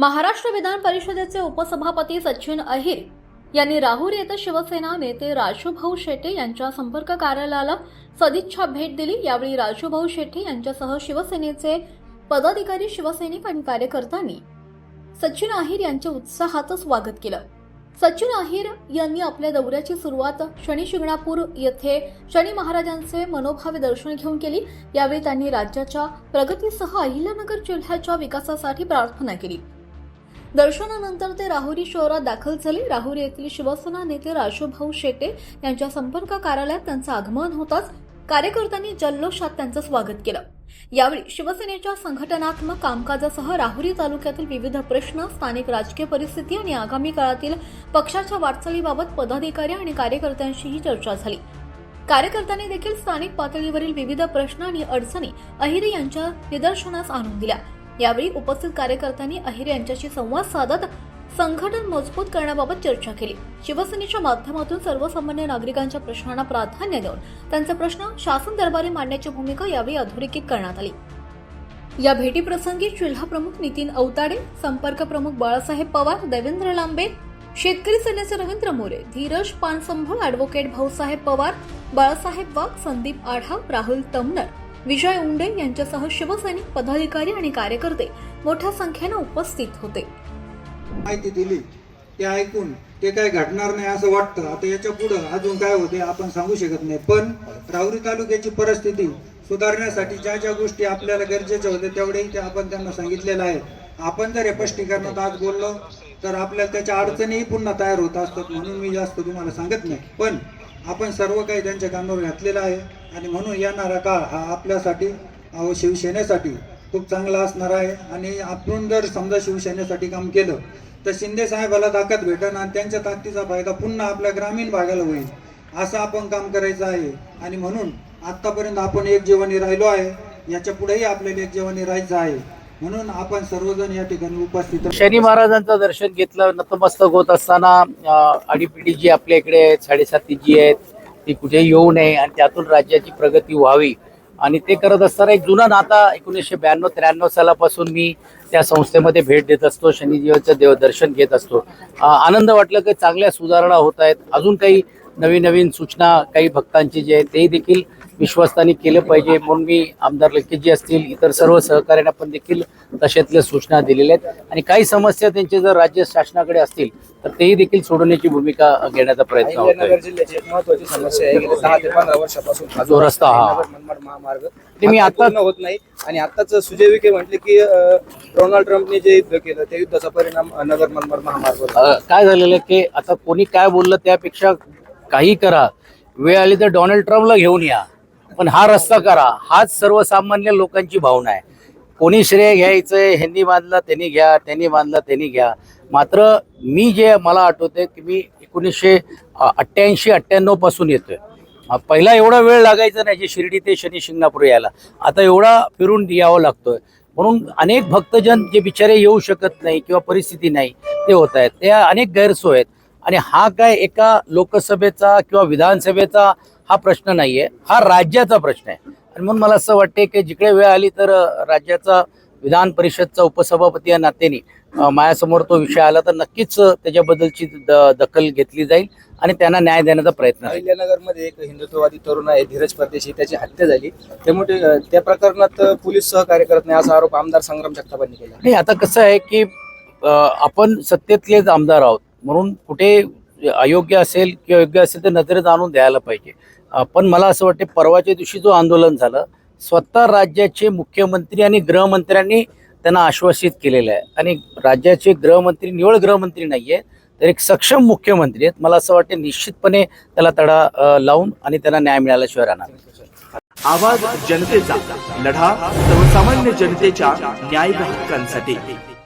महाराष्ट्र विधान परिषदेचे उपसभापती सचिन अहिर यांनी राहुरी येथे शिवसेना नेते राजूभाऊ शेटे यांच्या संपर्क कार्यालयाला सदिच्छा भेट दिली। यावेळी राजूभाऊ शेटे यांच्यासह शिवसेनेचे पदाधिकारी, शिवसैनिक आणि कार्यकर्त्यांनी सचिन अहिर यांच्या उत्साहात स्वागत केलं। सचिन अहिर यांनी आपल्या दौऱ्याची सुरुवात शनी शिंगणापूर येथे शनी महाराजांचे मनोभावे दर्शन घेऊन केली। यावेळी त्यांनी राज्याच्या प्रगतीसह अहिल्यानगर जिल्ह्याच्या विकासासाठी प्रार्थना केली। दर्शनानंतर ते राहुरी शहरात दाखल झाले। राहुरी येथील शिवसेना नेते राजूभाऊ शेटे यांच्या संपर्क कार्यालयात त्यांचं आगमन होताच कार्यकर्त्यांनी जल्लोषात त्यांचं स्वागत केलं। यावेळी शिवसेनेच्या संघटनात्मक कामकाजासह राहुरी तालुक्यातील विविध प्रश्न, स्थानिक राजकीय परिस्थिती आणि आगामी काळातील पक्षाच्या वाटचालीबाबत पदाधिकारी आणि कार्यकर्त्यांशीही चर्चा झाली। कार्यकर्त्यांनी देखील स्थानिक पातळीवरील विविध प्रश्न आणि अडचणी अहिर यांच्या निदर्शनास आणून दिल्या। यावेळी उपस्थित कार्यकर्त्यांनी अहिर यांच्याशी संवाद साधत संघटन मजबूत करण्याबाबत चर्चा केली। शिवसेनेच्या माध्यमातून सर्वसामान्य नागरिकांच्या प्रश्नांना प्राधान्य देऊन त्यांचे प्रश्न शासन दरबारी मांडण्याची भूमिका यावेळी अधोरेखित करण्यात आली। या भेटीप्रसंगी जिल्हा प्रमुख नितीन अवताडे, संपर्क प्रमुख बाळासाहेब पवार, देवेंद्र लांबे, शेतकरी सेनेचे रवींद्र मोरे, धीरज पानसंभळ, ॲडव्होकेट भाऊसाहेब पवार, बाळासाहेब वाघ, संदीप आढाव, राहुल तमनर, विजय उंडे यांच्यासह शिवसैनिक पदाधिकारी आणि कार्यकर्ते मोठ्या संख्येने उपस्थित होते। माहिती दिली ते ऐकून ते काय घडणार नाही असं वाटतं। आता याच्या पुढे अजून काय होते आपण सांगू शकत नाही, पण राहुरी तालुक्याची परिस्थिती सुधारण्यासाठी ज्या ज्या गोष्टी आपल्याला गरजेच्या होत्या तेवढेही आपण त्यांना सांगितलेलं आहे। आपण जर हे स्पष्टीकरणात आज बोललो तर आपल्याला त्याच्या अडचणीही पुन्हा तयार होत असतात, म्हणून मी जास्त तुम्हाला सांगत नाही, पण आपण सर्व काही त्यांच्या कानावर घातलेलं आहे आणि म्हणून येणारा काळ हा आपल्यासाठी शिवसेनेसाठी खूप चांगला असणार आहे। आणि आपण जर समजा शिवसेनेसाठी काम केलं तर शिंदे साहेबाला ताकद भेटेल आणि त्यांच्या ताकदीचा फायदा पुन्हा आपल्या ग्रामीण भागाला होईल, असं आपण काम करायचं आहे। आणि म्हणून आतापर्यंत आपण एक जीवानी राहिलो आहे, याच्या पुढेही आपल्याला एक जीवानी राहायचं आहे, म्हणून आपण सर्वजण या ठिकाणी उपस्थित शनी महाराजांचं दर्शन घेतलं। नतमस्तक होत असताना आडीपिडी जी आपल्या इकडे 7.5 जी आहेत ती कुठे येऊ नये आणि त्यातून राज्याची प्रगती व्हावी आणि ते करत असताना एक जुना नाता 1992-93 सालापासून मी त्या संस्थेमध्ये भेट देत असतो, शनिदेवाचं देवदर्शन घेत असतो। आनंद वाटलं की चांगल्या सुधारणा होत आहेत। अजून काही नवीन सूचना काही भक्तांची जे आहेत ते देखील विश्वासाने केलं पाहिजे, म्हणून मी आमदार लक्केजी असतील, इतर सर्व सहकार्यांना पण देखील तशातल्या सूचना दिलेल्या आहेत। आणि काही समस्या त्यांचे जर राज्य शासनाकडे असतील तर तेही देखील सोडवण्याची भूमिका घेण्याचा प्रयत्न होतोय। जिल्ह्याची एक महत्त्वाची समस्या आहे, 10 ते 15 वर्षापासून जो रस्ता हा महामार्ग ते मी आता होत नाही। आणि आताच सुजय विखे म्हटले की डोनाल्ड ट्रम्पने जे युद्ध केलं त्या युद्धाचा परिणाम नगर मनमाड महामार्ग काय झालेलं की आता कोणी काय बोललं त्यापेक्षा काही करा, वेळ आली तर डोनाल्ड ट्रम्पला घेऊन या, पण हा रस्ता करा, हाच सर्वसामान्य लोकांची भावना आहे। कोणी श्रेय घ्यायचंय, ह्यांनी बांधला त्यांनी घ्या, त्यांनी बांधला त्यांनी घ्या। मात्र मी जे मला आठवते की मी 1988-98 पासून येतोय। पहिला एवढा वेळ लागायचा नाही जे शिर्डी ते शनी शिंगणापूर यायला, आता एवढा फिरून यावं लागतोय। म्हणून अनेक भक्तजन जे बिचारे येऊ शकत नाही किंवा परिस्थिती नाही ते होत आहेत, त्या अनेक गैरसोय आहेत। आणि हा काय एका लोकसभेचा किंवा विधानसभेचा हा प्रश्न नाहीये, हा राज्याचा प्रश्न आहे। आणि म्हणून मला असं वाटते की जिकडे वेळ आली तर राज्याचा विधान परिषदचा उपसभापती या नात्याने माझ्यासमोर तो विषय आला तर नक्कीच त्याच्याबद्दलची दखल घेतली जाईल आणि त्यांना न्याय देण्याचा प्रयत्न होईल। अहिल्यानगरमध्ये एक हिंदुत्ववादी तरुण आहे धीरज परदेशी, त्याची हत्या झाली, त्यामुळे त्या प्रकरणात पोलीस सहकार्य करत नाही असा आरोप आमदार संग्राम जगतापांनी केला। नाही, आता कसं आहे की आपण सत्तेतलेच आमदार आहोत, म्हणून कुठे अयोग्य असेल किंवा योग्य असेल तर नजरेत आणून द्यायला पाहिजे। पण मला असं वाटते परवाच्या दिवशी जो आंदोलन झालं, स्वतः राज्याचे मुख्यमंत्री आणि गृहमंत्र्यांनी त्यांना आश्वासित केलेलं आहे। आणि राज्याचे गृहमंत्री निवड गृहमंत्री नाहीये तर एक सक्षम मुख्यमंत्री आहेत। मला असं वाटते निश्चितपणे त्याला तडा लावून आणि त्यांना न्याय मिळाल्याशिवाय राहणार नाही। आवाज जनतेचा, लढा सर्वसामान्य जनतेच्या न्याय हक्कांसाठी।